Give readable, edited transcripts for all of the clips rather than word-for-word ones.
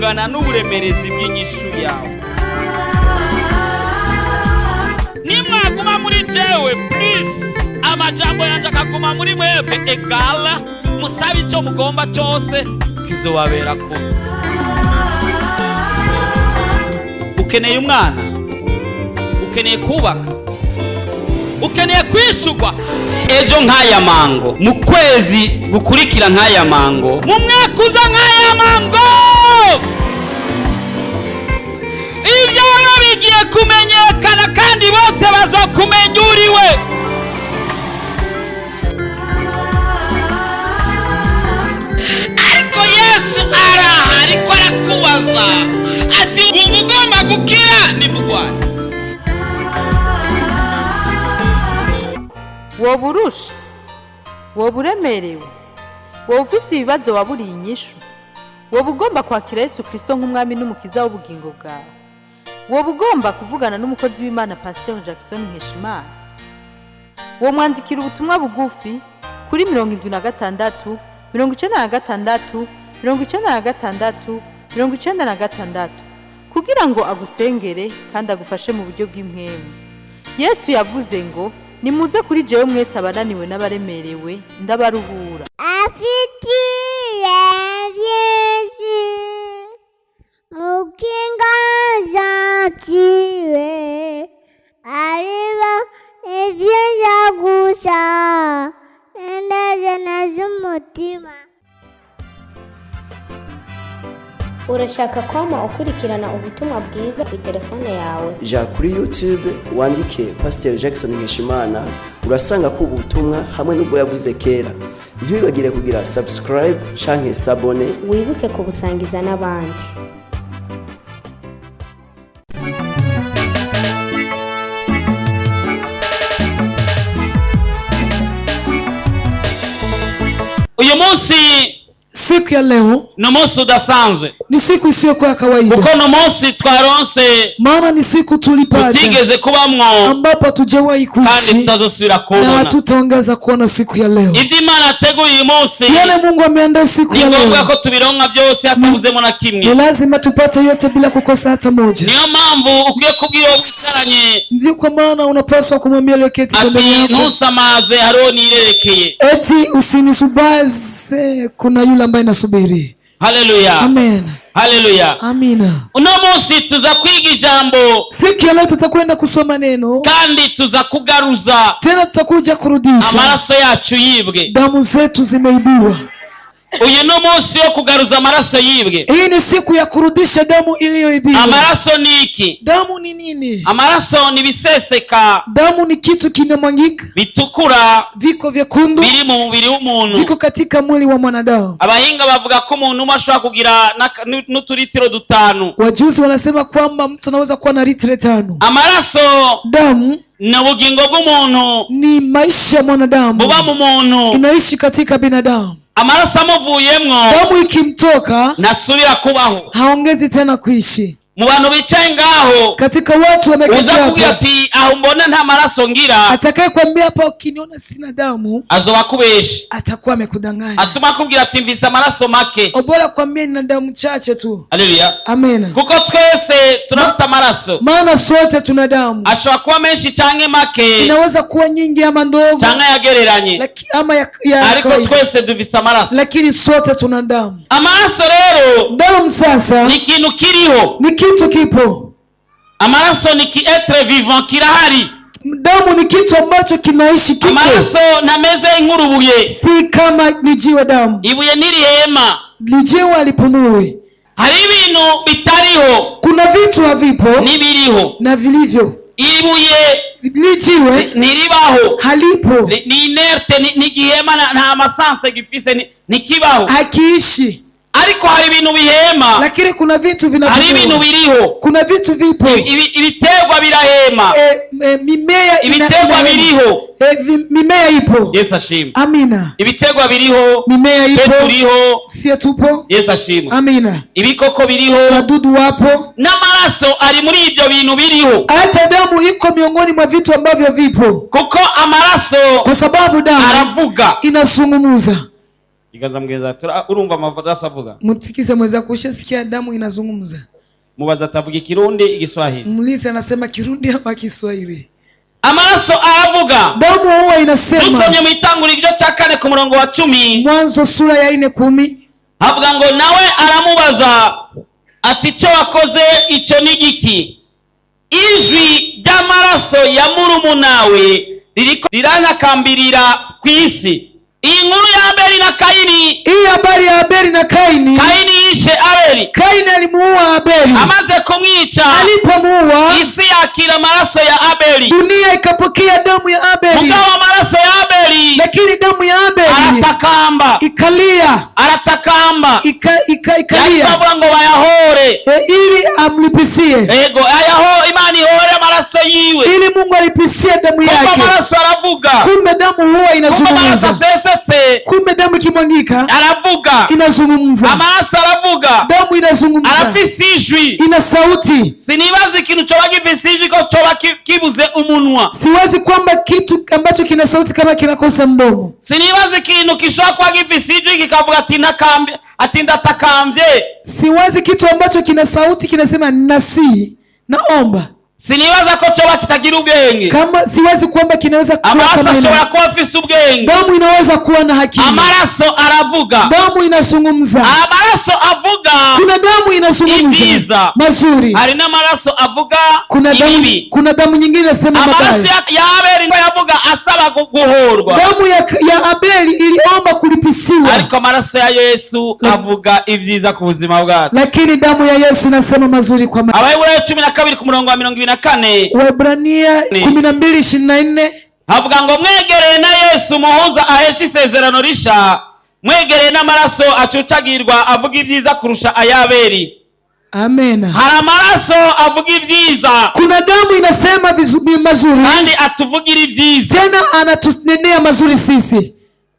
kungana n'uburemerezi bw'inyishu yawe. Nimwaguma muri jewe please, amajambo yanje akaguma muri mwebwe egala, musabe ico mugomba cyose kizobabera ko. Ukeneye umwana, ukeneye kubaka, ukeneye kwishurwa ejo nk'aya mango, mu kwezi gukurikira nk'aya mango, mu mwaka uza nk'aya mango, ibyawe bigiye kumenyekana kandi bose bazokumenya uriwe. Ariko Yesu araha, ariko arakubaza ati ubu ugomba gukira nimugwane. woba urusha, woba uremerewe, woba ufise ibibazo waburiye inyishu, woba ugomba kwakira Yesu Kristo nk'umwami n'umukiza w'ubugingo bwawe, woba ugomba kuvugana n'umukozi w'Imana Pasteur Jackson Nkeshimana, wo mwandikira ubutumwa bugufi kuri 76 96 96 96 kugira ngo agusengere kandi agufashe mu buryo bw'impwemu. Yesu yavuze ngo nimuze kuri jewe mwese abananiwe n'abaremerewe ndabaruhura. Afitiye Yesu mukinga jatiwe ariba ibyiza gusa ndaje n'umutima. Urashaka kwama ukurikirana ubutumwa bwiza ku telefone yawe? Ja kuri YouTube wandike Pasteur Jackson Nkeshimana, urasanga ko ubutumwa hamwe n'ubwo yavuze kera. Ntibibagire kugira subscribe canke s'abone, wibuke kubusangiza n'abandi. Uyu munsi, siku ya leo no munsi udasanzwe, ni siku isiyokuwa ya kawaida, kuko no munsi twaronse maana ni siku tulipata tutigeze kubamwo ambapo hatujawahi kandi kuishi tutazosubira na kubona. hatutaongeza kuona siku ya leo. Ivyo Imana yateguye uyu munsi Yale Mungu ameandaa siku ni ya ngombwa leo ko tubironka byose hatabuzemo na ni kimwe. lazima tupate yote bila kukosa hata moja. Niyo mpamvu ukwiye kubwira uwo wicaranye Ndio kwa maana unapaswa kumwambia aliyeketi pembeni ati yako, ntusamaze, hariho nirerekeye. eti usinisubaze, kuna yule ambaye nasubiri. Haleluya, Amen. haleluya. Amina. Uno munsi tuza kwiga ijambo Siku ya leo tutakwenda kusoma neno, kandi tuza kugaruza tena tutakuja kurudisha amaraso yacu yibwe. damu zetu zimeibiwa. Uyu no munsi yo kugaruza amaraso yibwe. Hii ni siku ya kurudisha damu iliyoibiwa. Amaraso ni iki? Damu ni nini? Amaraso ni biseseka Damu ni kitu kinamwangika, bitukura viko vyekundu, biri mu mubiri w'umuntu. viko katika mwili wa mwanadamu. Abahinga bavuga ko umuntu umwe ashobora kugira n'uturitiro 5. Wajuzi wanasema kwamba mtu anaweza kuwa na litri 5. Amaraso Damu ni ubugingo bw'umuntu ni maisha ya mwanadamu, buba mu muntu. inaishi katika binadamu. Amaraso amuvuyemwo Damu ikimtoka ntasubira kubaho. haongezi tena kuishi. Mu bantu bicaye ngaho, Katika watu uza wameketi kubwira hapa, ati aho mbona nta maraso ngira, atakaye kwambia hapa ukiniona sina damu azoba kubesha. atakuwa amekudanganya. Atuma kubwira ati mvise amaraso make. Bora kwambia nina damu chache tu. Haleluya. Amen. Kuko twese turafite amaraso, Maana sote tuna damu. ashobora kuba menshi canke make Inaweza kuwa nyingi ama ndogo, canke yagereranye, ama ya ariko kawaida, twese dufise amaraso. lakini sote tuna damu. Amaraso rero Damu sasa ni ikintu kiriho. ni kitu kipo. Amaraso ni ki etre vivant, kirahari. Damu ni kitu ambacho kinaishi, kipo. Amaraso ntameze nk'urubuye. Si kama lijiwe. Damu Ibuye ntirihema. lijiwe alipumui. Hari ibintu bitariho Kuna vitu havipo n'ibiriho. na vilivyo. Ibuye Lijiwe ntiribaho, halipo, ni inerte, ni gihema, nta masanse gifise, ntikibaho. hakiishi. Ariko hari ibintu bihema, Lakini kuna vitu hari ibintu vinapumua. biriho. Kuna vitu vipo. Ibiterwa birahema, Mimea ibiterwa biriho. mimea ipo. Yesu ashimwe. Amina. Ibiterwa biriho, Mimea ipo. turiho. Sie tupo. Yesu ashimwe. Amina. Ibikoko biriho, Wadudu wapo. n'amaraso ari muri ibyo bintu biriho. Hata damu iko miongoni mwa vitu ambavyo vipo, Kuko amaraso kwa sababu damu aravuga. inazungumza. Igaza mgeza urumva amaraso avuga. Mtikise mweza kushasikia damu inazungumza. Mubaza atavuga Ikirundi Igiswahili. Mlisi anasema Kirundi ama Kiswahili. Amaraso aravuga. Damu huwa inasema. Dusomye mu Itanguriro igice cya 4 ku murongo wa 10. Mwanzo sura ya 4:10. Havuga ngo nawe aramubaza ati cyo wakoze icyo ni giki? Ijwi ry'amaraso ya murumunawe ririko riranakambirira ku isi. Iyi nkuru ya Abeli na Kaini. Hii habari ya Abeli na Kaini. Kaini yishe Abeli. Kaini alimuua Abeli. Amaze kumwica. Alipomuua, isi yakira amaraso ya Abeli. Dunia ikapokea damu ya Abeli. Mugabo amaraso ya Abeli. Lakini damu ya Abeli aratakamba. Ikalia. Aratakamba. Ikalia. Yasabu ngo bayahore. Ili amlipisie. Ego ayaho Imani hore amaraso yiwe. Ili Mungu alipisie damu yake. Kumbe amaraso aravuga. Kumbe damu huwa inazungumza. Kumbe damu ikimwangika aravuga. Inazungumza. Amaraso aravuga. Damu inazungumza. Arafise ijwi. Ina sauti. Sinibazi ikintu coba gifise ijwi ko coba kibuze umunwa. Siwazi kwamba kitu ambacho kina sauti kama kinakosa mdomo. Sinibazi ikintu kishobora kuba gifise ijwi kikavuga ati nakambye ati ndatakambye. Siwazi kitu ambacho kina sauti kinasema nasi naomba. Sinibaza ko coba kitagira ubwenge. Kama siwazi kwamba kinaweza kuwa kama amaraso ashobora kuba afise ubwenge. Damu inaweza kuwa na hakili. Amaraso aravuga. Damu inazungumza. Amaraso avuga. Kuna damu inazungumza mazuri. Hari n'amaraso avuga ibibi. Kuna damu nyingine inasema mabaya. Amaraso ya Abeli ngo yavuga asaba guhorwa. Damu ya Abeli iliomba kulipisiwa. Ariko amaraso ya Yesu avuga ivyiza ku buzima bwacu. Lakini damu ya Yesu inasema mazuri kwa maisha. Abayiburayo 12 ku murongo wa 24. Waebrania 12:24 havuga ngo mwegereye na Yesu muhuza ahesha isezerano risha, mwegereye n'amaraso acucagirwa avuga ivyiza kurusha ayabeli. Amen. Hari amaraso avuga ivyiza. Kuna damu inasema mazuri. Kandi atuvugira ivyiza. Tena anatunenea mazuri sisi.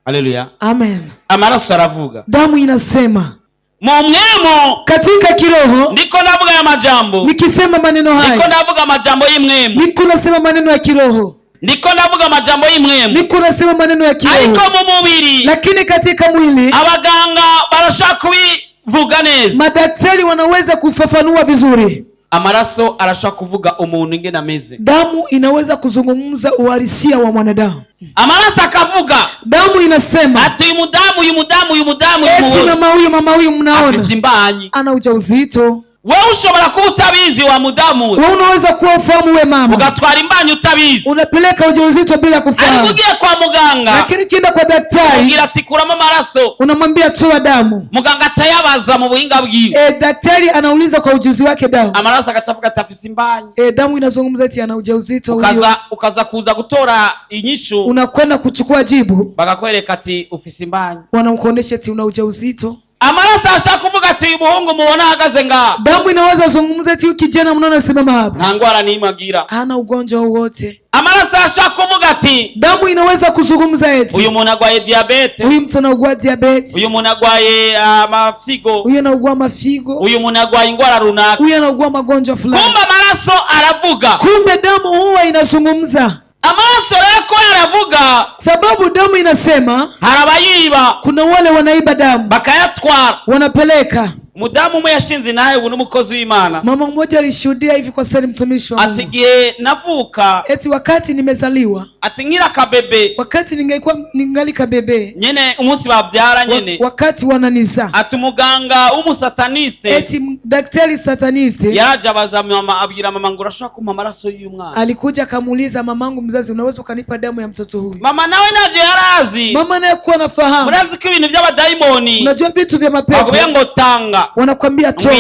Haleluya. Amen. Amaraso aravuga. Damu inasema. Mwemo katika kiroho ndiko navuga ya majambo. Nikisema maneno haya ndiko navuga majambo y'imwemo. Niko nasema maneno ya kiroho. Ndiko navuga majambo y'imwemo. Niko nasema maneno ya kiroho. Ariko mu mubiri. Lakini katika mwili abaganga barashaka kubivuga neza. Madaktari wanaweza kufafanua vizuri. Amaraso arashaka kuvuga umuntu ingene ameze. Damu inaweza kuzungumza uhalisia wa mwanadamu. Amaraso akavuga. Damu inasema ati uyu mudamu eti mama huyu mnaona afizimbanyi ana ujauzito. Wewe ushobora kuba utabizi wa mudamu. Wewe unaweza kuwa ufahamu we mama. Ugatwara imbanyi utabizi. Unapeleka ujauzito bila kufahamu. Alibugie kwa muganga. Lakini kienda kwa daktari. Ugira ati kuramo amaraso. Unamwambia toa damu. Muganga atayabaza mu buhinga bwiwe. Daktari anauliza kwa ujuzi wake damu. Amaraso akachafuka tafisi imbanyi. Damu inazungumza eti ana ujauzito huyo. Ukaza kuza gutora inyishu. Unakwenda kuchukua jibu. Bakakwereka ati ufisi imbanyi. Wanakuonesha eti una ujauzito. Amaraso ashaka kuvuga ati umuhungu muona hagaze nga. Damu inaweza zungumza eti kijana mnaona simama hapa. Nta ngwara nimagira. Hana ugonjwa wowote. Amaraso ashaka kuvuga ati damu inaweza kuzungumza eti uyu muntu agwaye diabete. Uyu mtu anaugua diabete. Uyu muntu agwaye mafigo. Uyu anaugua mafigo. Uyu muntu agwaye ingwara runaka. Uyu anaugua magonjwa fulani. Kumbe amaraso aravuga. Kumbe damu huwa inazungumza. Amaraso yako yaravuga sababu damu inasema harabayiba. Kuna wale wanaiba damu bakayatwara wanapeleka. Mudamu umwe yashinze naye ubu n'umukozi w'Imana. Mama mmoja alishuhudia hivi kwa sasa, mtumishi wa Mungu. Ati gihe navuka eti wakati nimezaliwa, ati ngira kabebe, wakati ningali kabebe nyene umunsi babyara nyene wakati wananiza, ati muganga w'umusataniste eti daktari sataniste yaraje abaza mama, abwira mama ngo urashaka kumpa amaraso y'umwana. Alikuja akamuuliza mamangu mzazi, unaweza ukanipa damu ya mtoto huyu? Mama nawe naje yarazi, mama naye kuwa nafahamu, murazi ko ibintu by'abadaimoni, unajua vitu vya mapepo, bakubwiye ngo tanga, wanakwambia toa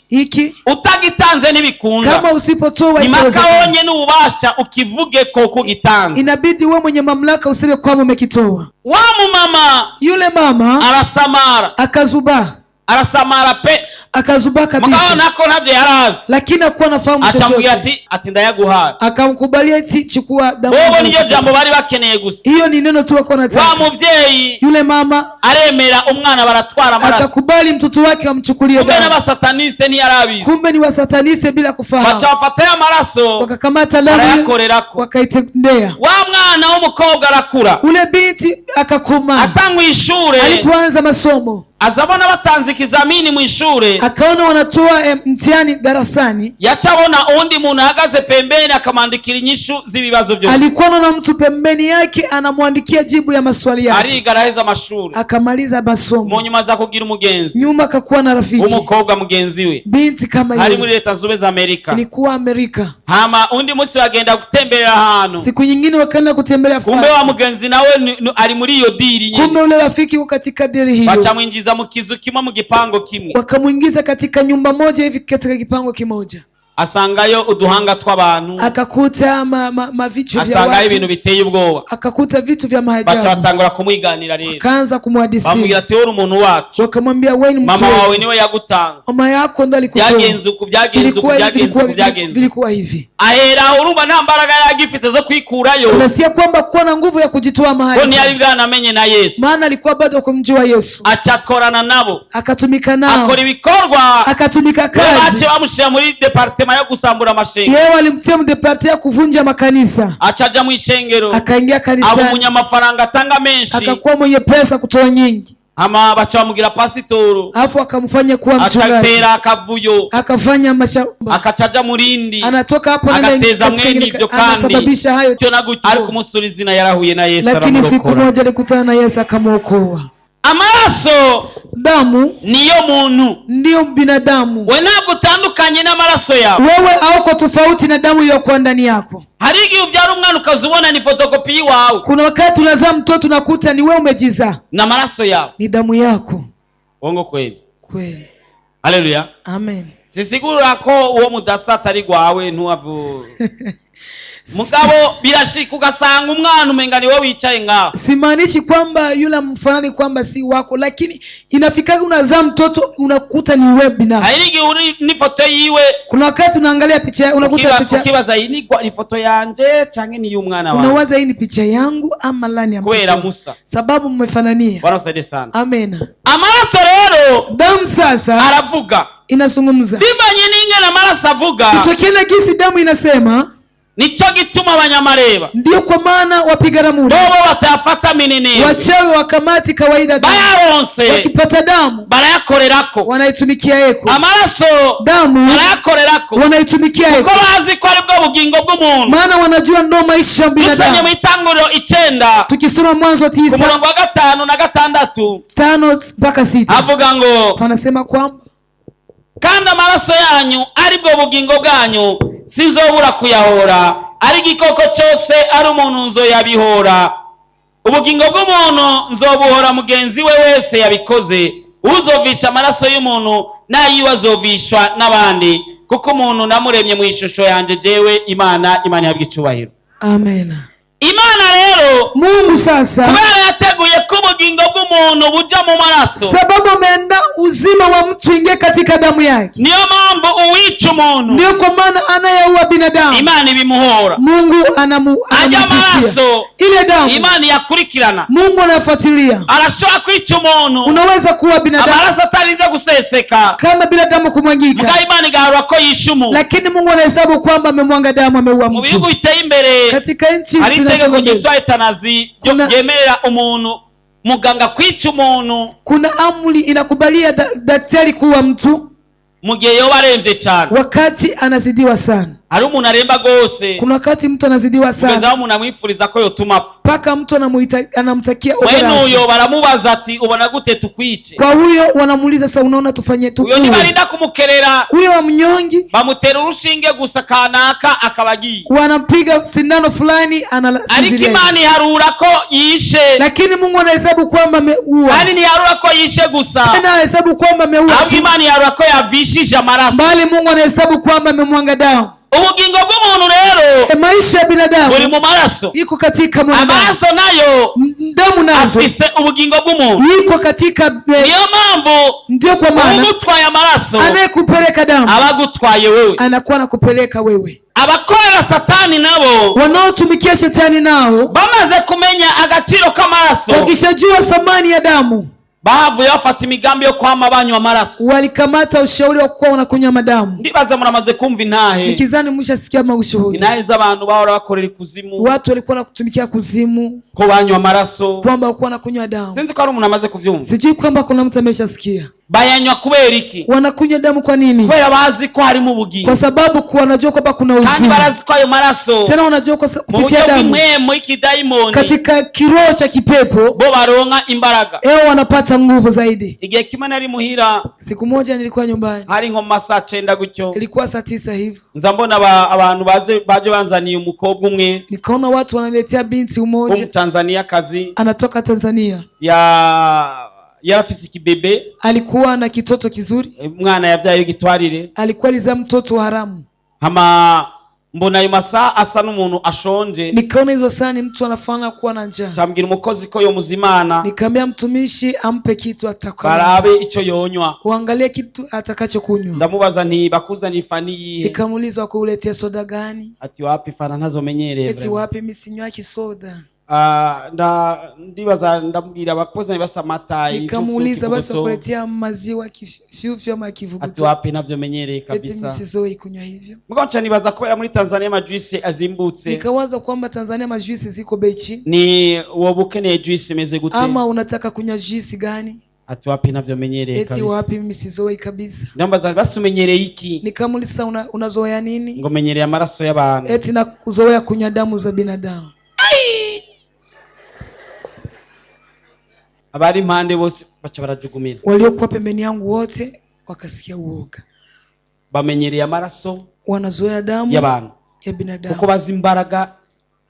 hiki utagitanze nibikunda, kama usipotoa ni makaonye n'ububasha ukivuge ko kugitanze, inabidi wewe mwenye mamlaka useme kwamba umekitoa. Wa mama yule mama arasamara, akazuba, arasamara pe akazuba kabisa. Mugabo nako navyo yarazi. Lakini akuwa nafahamu chochote. Achamubwira ati ndayaguhaye. Akamkubalia ati chukua damu. Bobo niyo jambo bari bakeneye gusa. Hiyo ni neno tu wako nataka. Wa muvyeyi yule mama aremera umwana baratwara amaraso. Akakubali mtoto wake amchukulie damu. Kumbe na basataniste ni yarabizi. Kumbe ni wasataniste bila kufahamu. Bachafataya amaraso. Wakakamata damu wakaitendea. Wa mwana w'umukobwa arakura. Ule binti akakoma. Atangwa ishure. Alipoanza masomo. Azabona batanze ikizamini mu ishure. Akaona wanatoa mtihani darasani. Yacabona undi muntu ahagaze pembeni akamwandikira inyishu z'ibibazo byose. Alikuwa na mtu pembeni yake anamwandikia jibu ya maswali yake. Ariga araheza amashuri. Akamaliza masomo. Mu nyuma za kugira umugenzi. Nyuma akakuwa na rafiki. Umukobwa mugenzi we. Binti kama yeye. Ari muri Leta Zunze za Amerika. Ilikuwa Amerika. Hama undi musi bagenda gutembelera ahantu. Siku nyingine wakaenda kutembelea fasi. Kumbe wa mugenzi nawe ari muri iyo diri nyine. Kumbe ule rafiki yuko katika diri hiyo. Bacamwinjiza mu kizu kimwe mu gipango kimwe. Wakamuingiza katika nyumba moja hivi katika kipango kimoja. Asangayo uduhanga tw'abantu. Akakuta mavitu vya watu. Asangayo ibintu biteye ubwoba. Akakuta vitu vya maajabu. Bacha batangura kumwiganira rero. Akaanza kumhadithia. Bamubwira ati uri umuntu wacu. Wakamwambia wewe ni mtu mama wawe niwe yagutanze. Mama yako ndo alikutoa. Byagenze vilikuwa hivi. Ahera urumva nta mbaraga yagifite zo kwikurayo. Unasikia kwamba kuwa na nguvu ya kujitoa mahali. Ko ntiyari bwanamenye na Yesu. Maana alikuwa bado kumjua Yesu. Achakorana nabo. Akatumika nao. Akora ibikorwa. Akatumika kazi. Bache bamushira muri departement yo gusambura amashengero. Yeye walimtia mu departement ya kuvunja makanisa. Achaja mu ishengero. Akaingia kanisani. Abo munyamafaranga atanga menshi. Akakuwa mwenye pesa kutoa nyingi. Ama bacha bamugira pasitoro. Alafu akamfanya kuwa mchungaji. Akatera akavuyo. Akafanya mashamba. Akachaja murindi. Anatoka hapo na agateza mwene ivyo kandi. Anasababisha hayo. Cyo nagutyo ari kumusuriza yarahuye na Yesu aramurokora. Lakini siku moja alikutana na Yesu akamuokoa. Amaraso damu niyo muntu. Ndio binadamu. We ntabwo utandukanye n'amaraso yawe. Wewe hauko tofauti na damu iliyokuwa ndani yako. Hari igihe ubyara umwana ukazubona ni fotokopi yawe. Kuna wakati unazaa mtoto unakuta ni wewe umejizaa. Na maraso yawe. Ni damu yako. Wongo kweli. Kweli. Haleluya. Amen. Sisigura ko uwo mudasa atari gwawe ntuwavu. Mugabo birashika ugasanga umwana umenga ni wewe wicaye ngaho. Simaanishi kwamba yule mfanani kwamba si wako, lakini inafika unazaa mtoto unakuta ni wewe binafsi. Hairigi ni foto yiwe. Kuna wakati unaangalia picha unakuta picha. Ukibaza hii ni foto yanje canke ni y'umwana wangu. Unawaza hii ni picha yangu ama lani ya mtoto. Kwera Musa. Sababu mmefanania. Bwana saidie sana. Amen. Amaraso rero damu sasa aravuga. Inazungumza. Bivanye ninge na maraso avuga. Kutokana gisi damu inasema. Nicho gituma abanyamareba. Ndio kwa maana wapiga ramuri. Bobo batafata minene. Wachawi wakamati kawaida damu. Bayaronse. Wakipata damu. Barayakorerako. Wanaitumikia yeko. Amaraso. Damu. Barayakorerako. Wanaitumikia yeko. Kuko bazi ko ari bwo bugingo bw'umuntu. Maana wanajua ndo maisha ya binadamu. Tusanye mu itanguriro 9. Tukisoma Mwanzo 9. Ku murongo wa 5 na 6. 5 mpaka 6. Avuga ngo. Wanasema kwamba kandi amaraso yanyu ari bwo bugingo bwanyu sinzobura kuyahora, ari gikoko cyose ari umuntu nzoyabihora. Ubugingo bw'umuntu nzobuhora mugenzi we wese yabikoze. Uzovisha amaraso y'umuntu nayiwe azovishwa n'abandi, kuko umuntu namuremye mu ishusho yanje jewe Imana yabwa icubahiro. Amen. Imana rero Mungu sasa kubera yateguye ko ubugingo bw'umuntu buja mu maraso, sababu ameenda uzima wa mtu ingie katika damu yake. Niyo mpamvu uwica umuntu, ndio kwa maana anayeua binadamu Imana ibimuhora. Mungu anamufisia ile damu. Imana yakurikirana, Mungu anafuatilia. Arashobora kwica umuntu, unaweza kuua binadamu amaraso atarinze guseseka kama binadamu kumwangika, muga Imana igarura ko yisha umuntu, lakini Mungu anahesabu kwamba amemwanga damu, ameua mtu. Mu bihugu biteye imbere katika nchi itegeko ryitwa euthanasie ryemerera umuntu muganga kwica umuntu. Kuna amri inakubalia daktari kuua mtu mu gihe yoba aremvye cyane, wakati anazidiwa sana. Hari umuntu aremba gose, kuna wakati mtu anazidiwa sana kugeza umuntu amwifuriza ko yotuma paka mtu anamtakia operasi. Wewe uyo baramubaza ati ubona gute tukwice? Kwa huyo wanamuuliza sasa unaona tufanye tukue? Uyo nibarinda kumukerera, huyo wa mnyongi bamutera urushinge gusa kanaka akabagiye, wanampiga sindano fulani analazilea. Ariko Imana iharura ko yishe, lakini Mungu anahesabu kwamba ameua. Bali ni harura ko yishe gusa, tena anahesabu kwamba ameua. Au Imana iharura ko yavishije amaraso, bali Mungu anahesabu kwamba amemwanga damu. ubugingo bw'umuntu rero maisha ya binadamu buri mu maraso, iko katika mwanadamu. amaraso nayo Damu nazo afise ubugingo bw'umuntu. iko katika Niyo mpamvu ndio kwa maana ugutwaye amaraso anayekupeleka damu abagutwaye wewe, anakuwa nakupeleka wewe. abakorera satani nabo Wanaotumikia shetani nao bamaze kumenya agaciro k'amaraso, wakishajua thamani ya damu, bahavuye bafata imigambi yo kwama banywa amaraso. walikamata ushauri wa kuwa wanakunywa madamu. Ndibaza muramaze kumva intahe, Nikizani mshasikia ushuhuda. intahe z'abantu bahora bakorera ikuzimu, Watu walikuwa nakutumikia kuzimu ko banywa amaraso, kwamba walikuwa wanakunywa damu. sinzi ko ari umuntu amaze kuvyumva. Sijui kwamba kuna mtu ameshasikia. Bayanywa kubera iki? Wanakunywa damu kwa nini? Kubera bazi ko harimo ubugingo, Kwa sababu wanajua kwamba kuna kandi uzima. barazi ko ayo maraso Tena wanajua kupitia damu mu ikidaimoni katika kiroho cha kipepo bo baronka imbaraga. wanapata nguvu zaidi. Igihe kimwe nari muhira, Siku moja nilikuwa nyumbani, hari nko masaa 9 gutyo, ilikuwa saa 9 hivi, nza mbona abantu baje banzaniye umukobwa umwe nikaona watu wanaletea binti umoja w'umutanzania kazi, anatoka Tanzania. yarafise ikibebe, Alikuwa na kitoto kizuri, umwana yavyaye gitwarire, alikuwa alizaa mtoto wa haramu. hama mbona ayo masaa asa n'umuntu ashonje, Nikaona hizo saa ni mtu anafanana kuwa na njaa. cambwira umukozi ko yo muzimana Nikamwambia mtumishi ampe kitu atakalo, barabe ico yonywa. uangalie kitu atakacho kunywa. Ndamubaza nti bakuzanira ifani yihe? Nikamuuliza wakuletea soda gani? Ati wapi fana ntazomenyereye. Eti wapi misinywa soda. Ndibaza ndambwira abakozi basamata. Nikamuuliza basi wakuletea maziwa kifyufyo ama kivuguto. Ati wapi navyomenyereye kabisa. Eti misizoe kunywa hivyo. Mugoncha nibaza kubera muri Tanzania majuice azimbutse. Nikawaza kwamba Tanzania majuice ziko bei chini. Ni wobukeneye juice imeze gute? Ama unataka kunywa juice gani? Ati wapi navyomenyereye kabisa. Eti wapi misizoe kabisa. Ndambaza basi umenyereye iki? Nikamuuliza unazoea nini? Ngo menyereye amaraso y'abantu. Eti na kuzoea kunywa damu za binadamu. Abari impande bose baca barajugumira. Waliokuwa pembeni yangu wote wakasikia uoga. Bamenyereye amaraso, wanazoea damu y'abantu ya binadamu kuko bazi imbaraga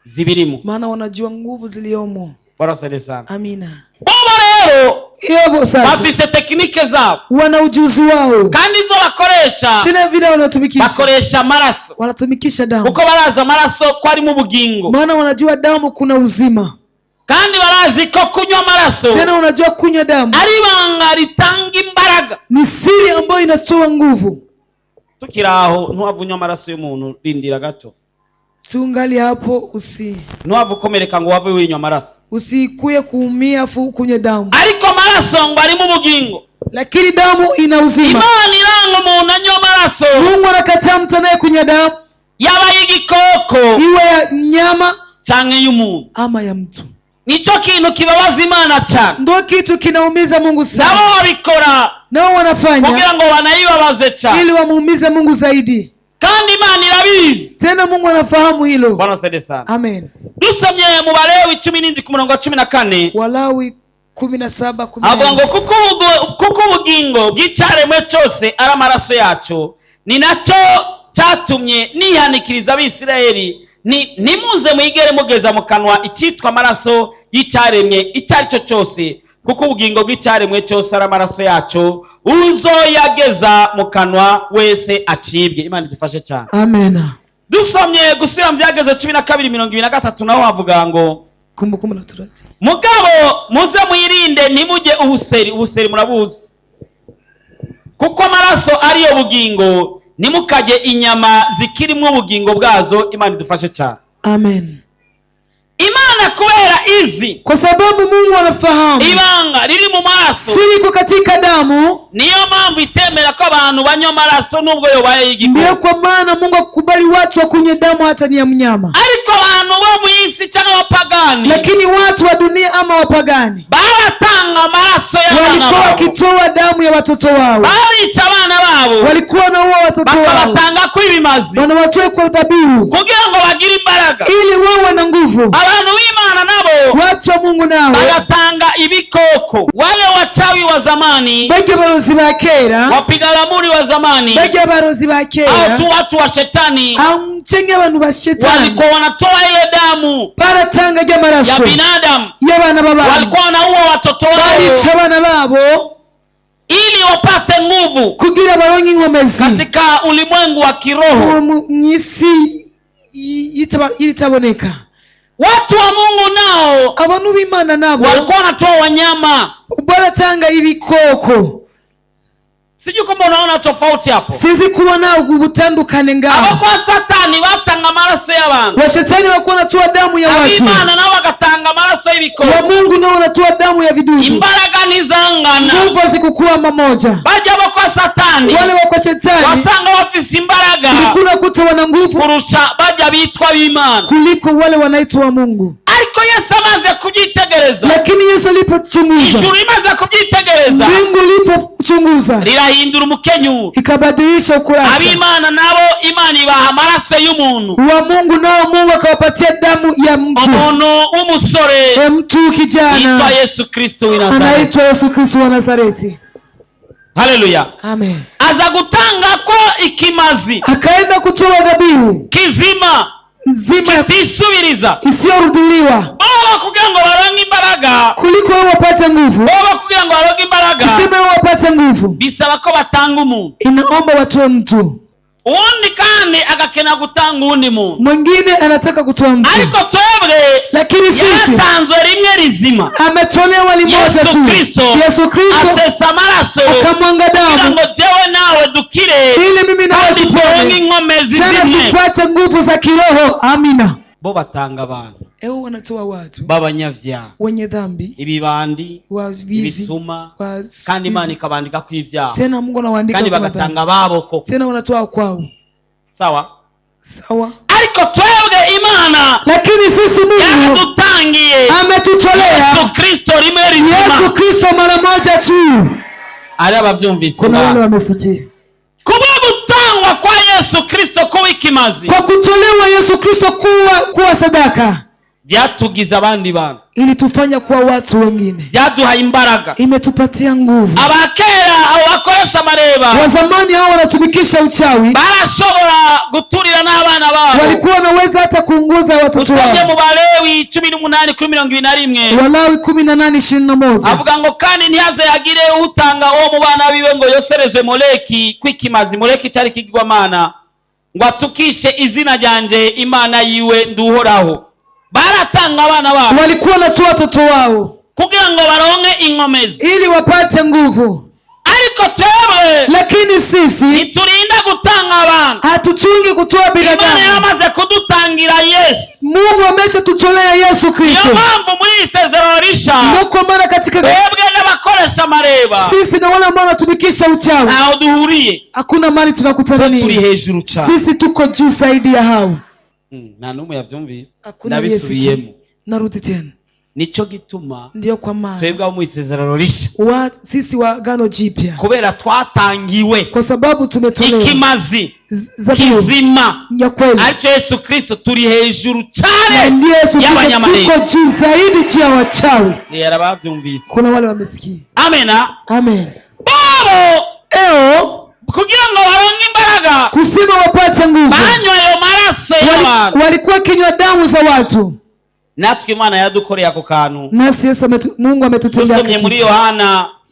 zibirimo, maana wanajua nguvu ziliomo. Barasale sana. Amina. Baba rero Yebo sasa bafise tekinike zabo, wana ujuzi wao, kandi zo bakoresha tena vile wanatumikisha, bakoresha amaraso, wanatumikisha damu kuko baraza amaraso ko ari mu bugingo, maana wanajua damu kuna uzima, kandi barazi ko kunywa amaraso tena wanajua kunywa damu ari banga ritanga imbaraga, ni siri ambayo inatoa nguvu. Tukiraho ntuwavunywa amaraso y'umuntu, rindira gato Tungali hapo, ntuwavukomereka ngo wave winywa amaraso, usikuye kuumia afu kunywa damu, ariko amaraso ngo ari mu bugingo, lakini damu ina uzima. Imana iranga umuntu anywa amaraso. Mungu anakataa mtu anayekunywa damu, yaba y'igikoko, iwe ya mnyama canke y'umuntu ama ya mtu. Nico kintu kibabaza Imana cyane, ndo kitu kinaumiza Mungu sana. Nabo wabikora, nao wanafanya kugira ngo wanayibabaze cyane, ili wamuumize Mungu zaidi, kandi Imana irabizi, tena Mungu anafahamu hilo. Bwana sede sana. Amen. Dusomye mu Balewi 17:14, Walawi 17:14, avuga ngo kuko ubugingo bw'icyaremwe cyose ari amaraso yacu, ni nacyo cyatumye nihanikiriza Abisirayeli nimuze mwigere mugeza mu kanwa icyitwa amaraso y'icyaremwe icyo ari cyo cyose, kuko ubugingo bw'icyaremwe cyose ari amaraso yacu, uzoyageza mu kanwa wese acibwe. Imana idufashe cyane. Amen. Dusomye gusubira mu Byageze 12:23, naho havuga ngo Kumbukumbu la Torati, mugabo muze mwirinde ntimujye ubuseri murabuzi, kuko amaraso ariyo bugingo, nimukajye inyama zikirimo ubugingo bwazo. Imana idufashe cyane. Amen. Imana kubera izi, kwa sababu Mungu anafahamu ibanga riri mu maraso, siri iko katika damu, niyo mpamvu itemera ko abantu banywa amaraso nubwo yobaye igikoko. ndio kwa maana Mungu akubali watu wakunywe damu hata ni ya mnyama. Ariko abantu bo mu isi cyangwa wapagani, lakini watu wa dunia ama wapagani baratanga amaraso y'abana walikuwa babo, wakitoa damu ya watoto wao, barica abana babo, walikuwa na uwa watoto wao, bakabatanga kw'ibimazi, wanawatoe kwa dhabihu kugira ngo bagire imbaraga, ili wawe na nguvu. Abantu b'Imana nabo, watu wa Mungu nao bagatanga ibikoko. Wale wachawi wa zamani, bajya barozi ba kera, wapiga ramuri wa zamani, bajya barozi ba kera, au watu wa shetani, amchenge abantu ba shetani, walikuwa wanatoa ile damu baratanga jamaraso ya binadamu, y'abana b'abantu, walikuwa wanaua watoto wao, barica abana babo. ili wapate nguvu kugira baronke inkomezi katika ulimwengu wa kiroho mwisi ilitaboneka. Watu wa Mungu nao abantu b'Imana nabo walikuwa wanatoa wanyama, baratanga ibikoko. Sijui kama unaona tofauti hapo. Sinzi kubona ubutandukane ngaho. Abo kwa Satani batanga amaraso y'abantu. Wa Shetani walikuwa wanatoa damu ya watu. Imana nao wakatanga amaraso y'ibikoko. Wa Mungu nao wanatoa damu ya vidudu. Imbaraga nizangana. Nguvu zikukua mamoja. Baje abo kwa Satani. Wale wa kwa Shetani wasanga wafisi imbaraga. Kuna kuta wana nguvu kurusha baje bitwa b'Imana. Kuliko wale wanaitwa wa Mungu. Ariko Yesu amaze kujitegereza. Lakini Yesu alipochunguza. Ijuru imaze kujitegereza. Mbingu ilipochunguza. Rirahindura umukenyuro. Ikabadilisha ukurasa. Ab'Imana nabo Imana ibaha amaraso y'umuntu. Wa Mungu nao Mungu akawapatia damu ya mtu. Umuntu w'umusore. Mtu kijana. Yitwa Yesu Kristo wa Nazareti. Anaitwa Yesu Kristo wa Nazareti. Haleluya. Amen. Aza gutanga ko ikimazi. Akaenda kutoa dhabihu. Kizima. Kitisubiriza. Isiyoruduliwa. Baba kugira ngo baronke imbaraga. Kuliko wao wapate nguvu. Baba kugira ngo baronke imbaraga. Kusema wao wapate nguvu. Bisaba ko batanga umuntu. Inaomba watoe mtu. Undi kandi agakena gutanga undi muntu. Mwingine anataka kutoa mtu. Ariko twebwe lakini sisi yatanzwe rimwe rizima. Ametolewa limoja tu. Yesu Kristo asesa amaraso. Akamwanga damu. Ngo jewe nawe dukire. Ili mimi nawe tupone. Inkomezi zimwe. Tena tupate nguvu za kiroho. Amina. Bo batanga abantu. Wanatoa watu b'abanyavyaha wenye dhambi, ibibandi, ibisuma, kandi Imana ikabandika ku ivyaha. Tena Mungu anawaandika kandi bagatanga babo koko. Tena wanatoa kwao. Sawa? Sawa. Ariko twebwe Imana, lakini sisi Mungu yadutangiye, ametutolea Yesu Kristo rimwe rizima. Yesu Kristo mara moja tu. Ari abavyumvise. Kuna wale wamesikia. Kubwo gutangwa kwa Yesu Kristo kuba ikimazi. Kwa kutolewa Yesu Kristo kuwa sadaka. Byatugiza abandi bantu. Ili tufanya kuwa watu wengine. Byaduha imbaraga. Imetupatia nguvu. Abakera abo bakoresha mareba. Wa zamani hao wanatumikisha uchawi. Barashobora guturira n'abana babo. Walikuwa wanaweza hata kuunguza watoto wao. Usomye mu Balewi 18:21. Walawi 18:21. Avuga ngo kandi ntiyaze yagire utanga uwo mu bana biwe ngo yosereze Moleki kwikimazi. Moleki cyari kigwamana ngo atukishe izina ryanje Imana yiwe nduhoraho. Baratanga abana babo. Walikuwa natoa watoto wao kugira ngo baronke inkomezi, ili wapate nguvu. Ariko twebwe lakini sisi niturinda gutanga abantu. Hatuchungi kutoa binadamu. Imana yamaze kudutangira Yesu. Mungu ameshatutolea Yesu Kristo. Niyo mpamvu muri isezerano risha. Ndio kwa maana katika twebwe n'abakoresha mareba. Sisi na wale ambao wanatumikisha uchawi. Nao duhuriye. Hakuna mali tunakutania. Turi hejuru cyane. Sisi tuko juu zaidi ya hao. Na numwe yavyumvise. Nabisubiyemo. Narudi tena. Nico gituma ndio kwa maana twebwe mu isezerano risha sisi wa Agano Jipya, kubera twatangiwe, kwa sababu tumetolewa ikimazi kizima ya kweli, ariko Yesu Kristo turi hejuru cyane. Ndiye Yesu Kristo tuko juu zaidi ya wachawi. Yarabavyumvise. Kuna wale wamesikia. Amena. Amen. Babo kugira ngo baronke imbaraga, kusema wapate nguvu, banywa ayo maraso y'abantu. Walikuwa kinywa damu za watu. Natwe Imana yadukoreye ako kantu. Nasi Yesu Mungu ametutendea kitu. Tusomye muri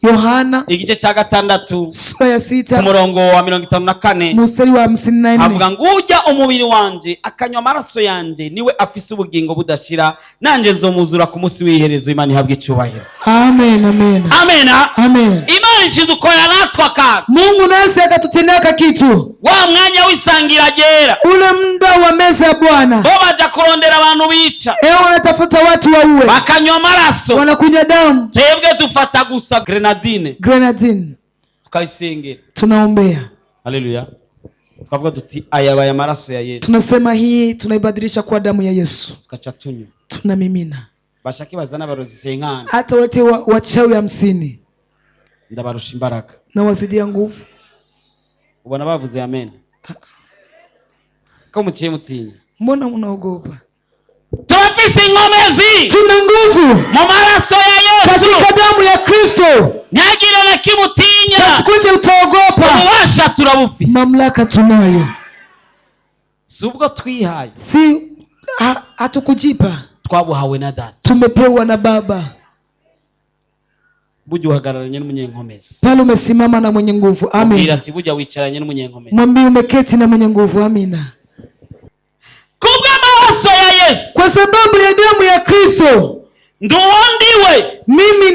Yohana igice cya 6 sura ya 6 ku murongo wa 54 mstari wa 54 avuga ngo ujya umubiri wanje akanywa amaraso yanje niwe afise ubugingo budashira, nanje nzomuzura ku munsi w'iherezo. Imana ihabwe icyubahiro. Amen. Amen. Amen. Amen. Imana ishidukora natwe akatu. Mungu nasi akatutendea kitu. Wa mwanya w'isangira ryera, ule muda wa meza ya Bwana, bo baja kurondera abantu bica, wanatafuta watu wauwe, bakanywa amaraso, wanakunywa damu. Twebwe dufata gusa grenadine tukayisengera, tunaombea. Haleluya. Tukavuga duti ayabaye amaraso ya Yesu. Tunasema hii tunaibadilisha kwa damu ya Yesu. Tukaca tunywa, tunamimina. Bashaki bazana barozi senkana, hata wote wachawi 50 ndabarusha imbaraga na wazidia nguvu. Ubona bavuze amen. Ko muciye mutinya, mbona unaogopa? Turafise inkomezi, tuna nguvu mu maraso ya Yesu, katika damu ya Kristo. Nyagira na kimutinya, usikuje utaogopa. Ubasha turabufise, mamlaka tunayo. Subwo twihaye, si hatukujipa, twabuhawe na Data, tumepewa na Baba. burya uhagararanye n'umunyenkomezi. Pale umesimama na mwenye nguvu. Amen. Mbira ati burya wicaranye n'umunyenkomezi. Mwambie umeketi na mwenye nguvu. Amina. Kubw'amaraso ya Yesu, kwa sababu ya damu ya Kristo, nduwondiwe mimi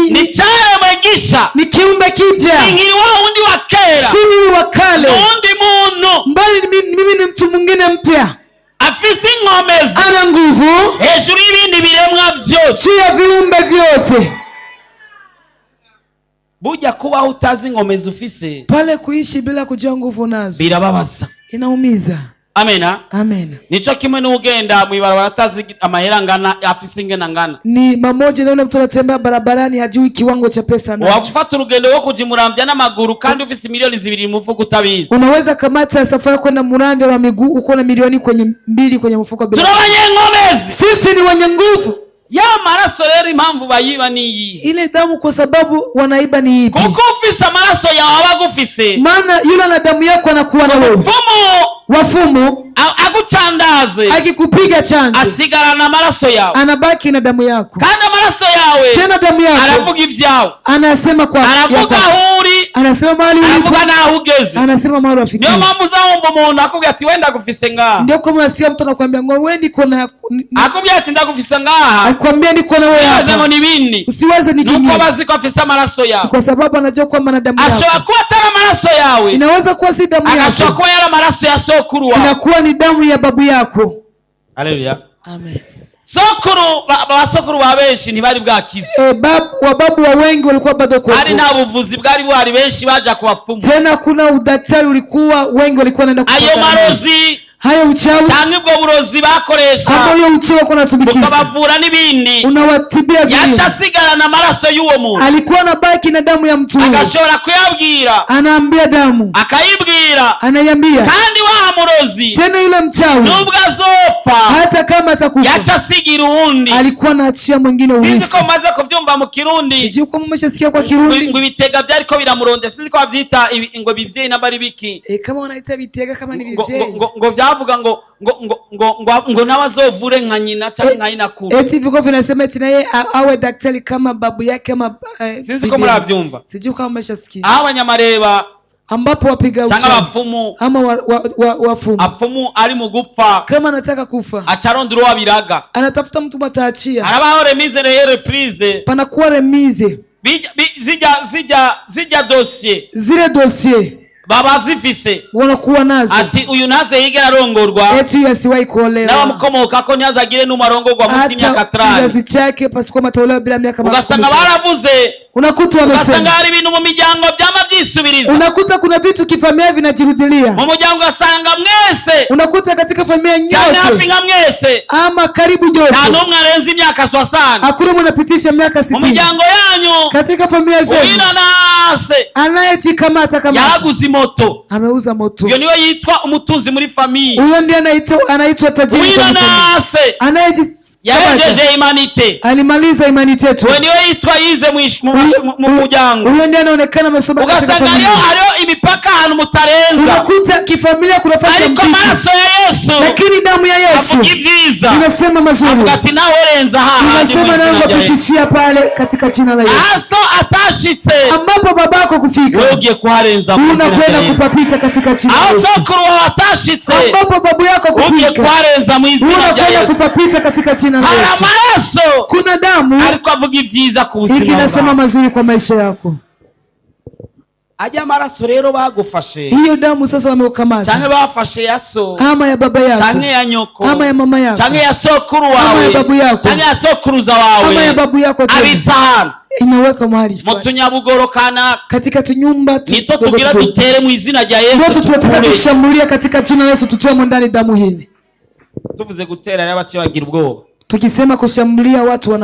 ni cyaremwe gisha, ni kiumbe kipya, singiri wa undi wa kera, si mimi wa kale, undi muntu, mbali mimi ni mtu mwingine mpya. afise inkomezi, ana nguvu hejuru y'ibindi biremwa vyose, juu ya viumbe vyote. burya kubaho utazi inkomezi ufise, pale kuishi bila kujua nguvu nazo birababaza, inaumiza. Amena. Amen. Nico kimwe n'ugenda mu ibarabara atazi amahera ngana, afise ingena ngana. Ni mamoja na ule mtu anatembea barabarani hajui kiwango cha pesa nacho. Wafata urugendo rwo kuja Muramvya n'amaguru kandi ufise milioni 2 mu mfuko utabizi. Unaweza kamata safari kwenda Muramvya wa miguu uko na milioni 2 kwenye mfuko bila. Turabanye ngomezi. Sisi ni wenye nguvu. Ya maraso rero impamvu bayiba niyi. Ile damu kwa sababu wanaiba ni ipi? Kuko ufise amaraso ya wabagufise. Maana yule na damu yako anakuwa na wewe. Wafumu aguchandaze, akikupiga chanzo asigarana amaraso yawe, anabaki na damu yako. Kandi amaraso yawe tena damu yako aravuga ivyawe, anasema kwa aravuga ahuri, anasema mahali ulipo, aravuga naho ugeze, anasema mahali wafikia. Ndio mambo zaomba umuntu akubwira ati wenda gufise ngaha. Ndio kama unasikia mtu anakuambia ngo wewe ndiko na akubwira ati ndagufise ngaha, akwambia ndiko na wewe hapa, ngo nibindi usiwaze ni kingine, nuko bazi ko afise amaraso yawe, kwa sababu anajua kwamba na damu yako. Ashobora kuwa tara amaraso yawe, inaweza kuwa si damu yako, ashobora kuwa yara amaraso ya sokuru wawe, inakuwa ni damu ya babu yako. Haleluya. Amen. Sokuru basokuru ba benshi ntibari bwakize. Babu wa wengi walikuwa bado kwa. Hari nta buvuzi bwari buhari, benshi baja kubafumu. Tena kuna udaktari ulikuwa, wengi walikuwa naenda kwa. Ayo marozi, hayo uchawi, cyangwa ubwo burozi bakoresha, kama hiyo uchawi kuna tumikisha, ukabavura n'ibindi, unawatibia vile. Yacasigara na maraso y'uwo muntu, alikuwa na baki na damu ya mtu, agashobora kuyabwira, anaambia damu, akayibwira, anayambia. Kandi wa murozi, tena yule mchawi, nubwo azopfa, hata kama atakufa, yacasigira uwundi, alikuwa anaachia mwingine urisi. Sinzi ko maze kuvyumva mu Kirundi, sijui ko mmeshasikia kwa Kirundi, ngo ibitega byariko biramuronde, sinzi ko bavyita ngo bivye nabari biki, kama wanaita bitega kama ni bivye, ngo byavuga ngo nawazovure nka nyina cyangwa nka inakuru, eti viko vinasema eti naye awe daktari kama babu yake ama sinzi ko muravyumva, sijui kama mmeshasikia. Abanyamareba ambapo wapiga uchawi cyangwa abapfumu ama wafumu, apfumu ari mu gupfa, kama anataka kufa acarondero wabiraga, anatafuta mtu mataachia, arabaho remise na reprise, panakuwa remise, zija dossier, zile dossier baba zifise wanakuwa nazo, ati uyu ntaze yigera arongorwa, eti yasiwahi kuolewa, n'abamukomoka ko ntazagire n'umarongorwa munsi y'imyaka 30, kizazi chake pasikuwa matolewa bila miaka 10. Ugasanga baravuze, unakuta wamesema, ugasanga hari ibintu mu miryango byama byisubiriza, unakuta kuna vitu kifamilia vinajirudilia mu muryango, ugasanga mwese, unakuta katika familia nyote, hafi nka mwese ama karibu jote, nta n'umwe arenze imyaka 60, hakuna mnapitisha miaka 60 mu miryango yanyu, katika familia zenu. Uinanase anayejikamata kama yaguze moto, ameuza moto, iyo niwe yitwa umutunzi muri famille, huyo ndiye anaitwa tajiri. Uinanase yajeje imanite, alimaliza imani yetu, wewe niwe yitwa yize mu muryango, huyo ndiye anaonekana amesoma katika familia. Ugasanga ariyo imipaka ahantu mutarenza, unakuta kifamilia kuna fasi ariko maraso ya Yesu, lakini damu ya Yesu inasema mazuri, ati nawe renza inasema nawe kupitishia pale katika jina la Yesu. Aso atashitse ambapo babako kufika, wewe ugiye kuharenza, unakwenda kupapita katika jina la Yesu. Aso kuru atashitse ambapo babu yako kufika, ugiye kuharenza mu izina rya Yesu, unakwenda kupapita katika jina la Yesu. Maraso, kuna damu, ariko avuga ivyiza ku buzima bwawe, inasema mazuri kwa maisha yako. Ajya maraso rero bagufashe, hiyo damu sasa wameukamata, cyane bafashe yaso, ama ya baba yako, cyane ya nyoko, ama ya mama yako, cyane ya sokuru wawe, ama ya babu yako, cyane ya sokuruza wawe, ama ya babu yako, abitsa inaweka mahali mu tunyabugoro kana, katika tunyumba nito tugira dutere mu izina rya Yesu, ndio tunataka tushambulia katika jina la Yesu, tutoe ndani damu hili. Tuvuze gutera rero bace bagira ubwoba, tukisema kushambulia watu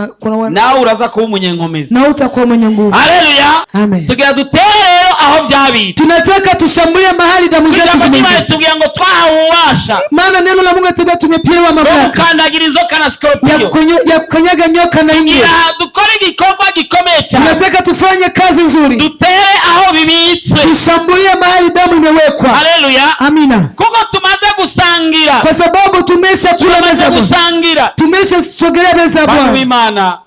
nawe uraza kuba umunyenkomezi, na utakuwa mwenye nguvu. Haleluya. Amen. Tugira dutere rero aho byabitse, tunataka tushambulie mahali damu zetu zimeingia, tugira ngo twahubasha, maana neno la Mungu tumepewa mamlaka kukandagira inzoka na scorpion, ya kukanyaga nyoka na nge. Dukore igikorwa gikomeye cyane, tunataka tufanye kazi nzuri, dutere aho bibitse, tushambulie mahali damu imewekwa. Haleluya. Amina. Kuko tumaze gusangira, kwa sababu tumesha kula meza, gusangira, tumesha sogelea meza ya Bwana. Imana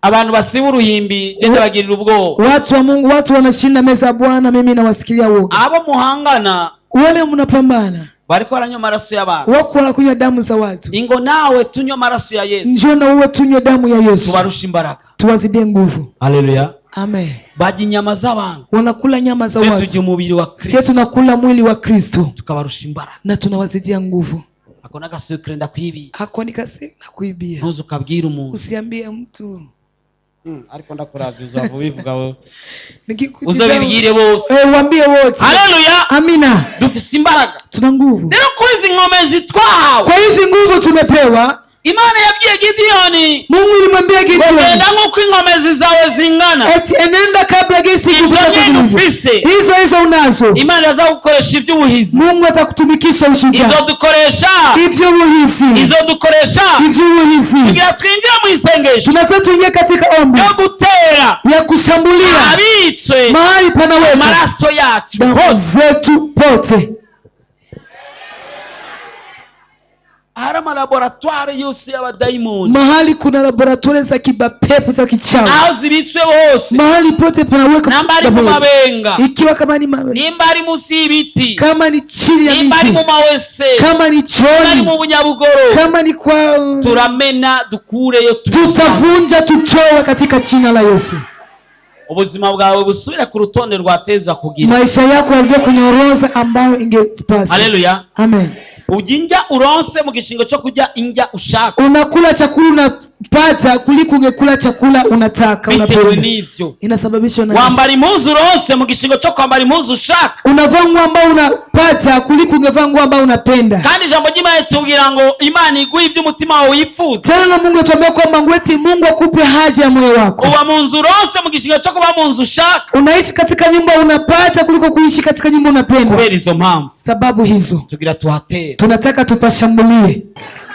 abantu basiba uruhimbi jende bagirira ubwoba. Watu wa Mungu, watu wanashinda meza ya Bwana, mimi nawasikilia woga. Abo muhangana Wale mnapambana bariko baranywa maraso y'abantu, wako wanakunywa damu za watu. ingo nawe tunywa maraso ya Yesu, Njoo na uwe tunywe damu ya Yesu, tubarusha imbaraga, tuwazidie nguvu. haleluya, Amen. baji nyama z'abantu, Wanakula nyama za tujye watu, umubiri wa sisi Kristo tunakula mwili wa Kristo tukabarusha imbaraga. na tunawazidia nguvu. Ako n'agasukre ndakwibi, Hako ni kasiri na kuibia, ntuzo kabwira umuntu, usiambie mtu. ariko ndakuravye uzavu bivuga wewe, Nikikutiza uzobibwire bose, waambie wote. haleluya, Amina. dufise imbaraga, Tuna nguvu. rero kuri izi nkomezi twahawe, Kwa hizi nguvu tumepewa, Imana yabwiye Gideyoni, Mungu ilimwambia Gideoni, genda nk'uko inkomezi zawe zingana, eti enenda kabla gesi izo nguvu zako nyene zilivyo. ufise, Hizo unazo. Imana azagukoresha ivy'ubuhizi, Mungu atakutumikisha ushujaa. izodukoresha Ivy'ubuhizi. izodukoresha Ivy'ubuhizi. kugira twinjire mu isengesho Tunataka tuingie katika ombi yo gutera ya kushambulia abitswe mahali panaweka amaraso yacu damu hose. zetu pote. Hari amalaboratware yose y'abadayimoni, Mahali kuna laboratori za kibapepo za kichawi, aho zibitswe hose, mahali pote panaweka namba ari mu damu yetu. mabenga, Ikiwa kama ni mawe, nimba ari musi y'ibiti, kama ni chini ya nimba ari miti, mu mawese, kama ni nimba ari choni, mu bunyabugoro, kama ni kwa turamena dukureyo, tutavunja, tutoe katika jina la Yesu. ubuzima bwawe busubire ku rutonde rwateza kugira, Maisha yako yarudie kwenye orodha ambayo ingepasa. haleluya. Amen. Ujinja uronse mu gishingo cyo kujya injya ushaka, Unakula chakula unapata kuliko ungekula chakula unataka, bitewe unapenda. n'ivyo. Inasababishwa na Wambara impuzu uronse mu gishingo cyo kwambara impuzu ushaka, unavaa nguo ambayo unapata kuliko ungevaa nguo ambayo unapenda. kandi ijambo ry'Imana ritubwira ngo Imana iguha ivyo umutima wawe wifuza. Tena na Mungu atuambia kwamba ngweti Mungu akupe haja ya moyo wako. Uba mu nzu uronse mu gishingo cyo kuba mu nzu ushaka, Unaishi katika nyumba unapata kuliko kuishi katika nyumba unapenda. kubera izo mpamvu Sababu hizo tugira tuhatere tunataka tupashambulie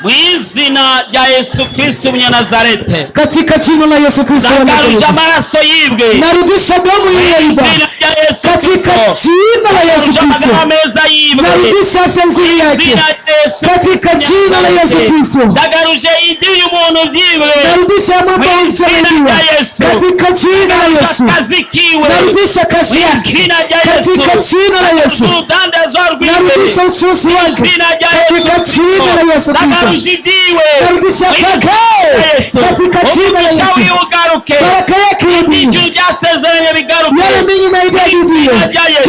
mu izina rya Yesu Kristo Munyanazarete, katika jina la Yesu Kristo wa nagarusha Nazareti. amaraso yibwe Narudisha damu iliyoiba izina rya Yesu katika Kristo, jina la Yesu Kristo. ameza yibwe Narudisha afya nzuri yake izina rya Yesu katika jina la Yesu Kristo. ndagaruje igiye umuntu vyibwe Narudisha mambo yaliyoibiwa katika jina la Yesu. kazi kiwe, Narudisha kazi yake katika jina la Yesu. Narudisha uchuzi wake katika jina la Yesu Kristo. Narudisha pagao katika jina la Yesu. Baraka yake ibi yale mingi maidia divyo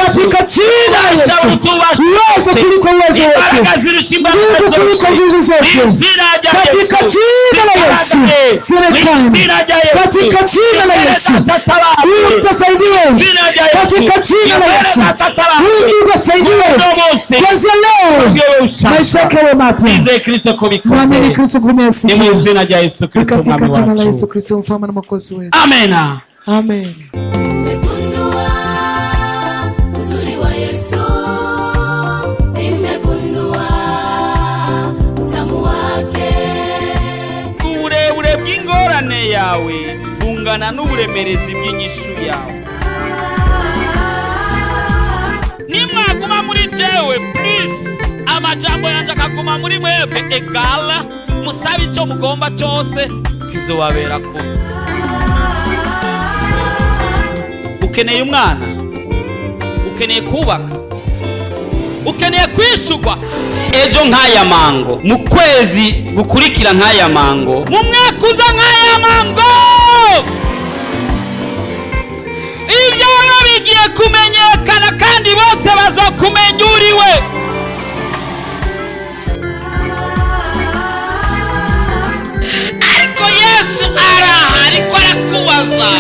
katika jina la Yesu. Uwezo kuliko uwezo wote, nguvu kuliko nguvu zote, katika jina la Yesu. Serikali katika jina la Yesu. Huyu mtasaidiwe katika jina la Yesu. Huyu mtasaidiwe kuanzia leo, maisha yake yawe mapya. Mwamini Kristo kumesi ni mu izina rya Yesu Kristo katika mwami jina la wacu. Yesu Kristo mfalme na mwokozi wetu. Amen. Amen. Nimegundua uzuri wa Yesu, nimegundua utamu wake. Uburebure bw'ingorane yawe bungana n'uburemerezi bw'inyishu yawe. Nimwaguma muri jewe please, amajambo yanje akaguma muri mwebwe egala, musabe icyo mugomba cyose kizobaberako. Ukeneye umwana, ukeneye kubaka, ukeneye kwishurwa ejo nk'aya mango, mu kwezi gukurikira nk'aya mango, mu mwaka uza nk'aya mango, ibyawe bigiye kumenyekana kandi bose bazokumenya uriwe. Ariko Yesu araha, ariko arakubaza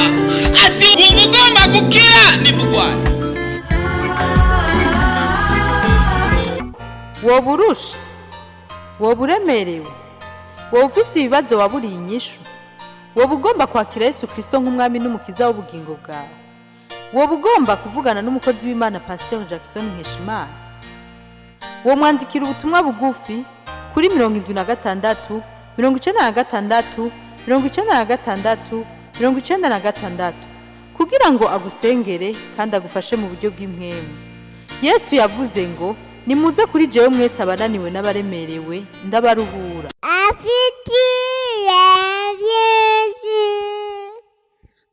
ati ubu ugomba gukira ni mugwayi. woba urusha, woba uremerewe, woba ufise ibibazo waburiye inyishu, woba ugomba kwakira Yesu Kristo nk'umwami n'umukiza w'ubugingo bwawe, woba ugomba kuvugana n'umukozi w'Imana Pasteur Jackson Nkeshimana, wo mwandikira ubutumwa bugufi kuri 76 96 96 96 kugira ngo agusengere kandi agufashe mu buryo bw'impwemu. Yesu yavuze ngo nimuze kuri jewe mwese abananiwe n'abaremerewe ndabaruhura. Afitiye Yesu.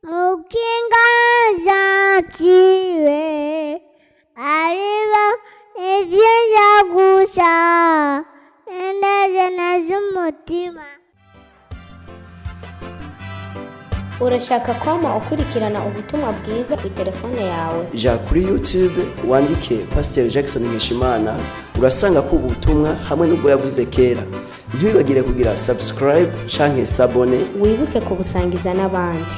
mu kiganza ciwe hariho ibyiza gusa indazana z'umutima. Urashaka kwama ukurikirana ubutumwa bwiza kuri telefone yawe? ja kuri YouTube wandike Pastor Jackson Nkeshimana urasanga ko ubutumwa hamwe n'ubwo yavuze kera. Ntiwibagire kugira subscribe canke s'abone. Wibuke kubusangiza n'abandi.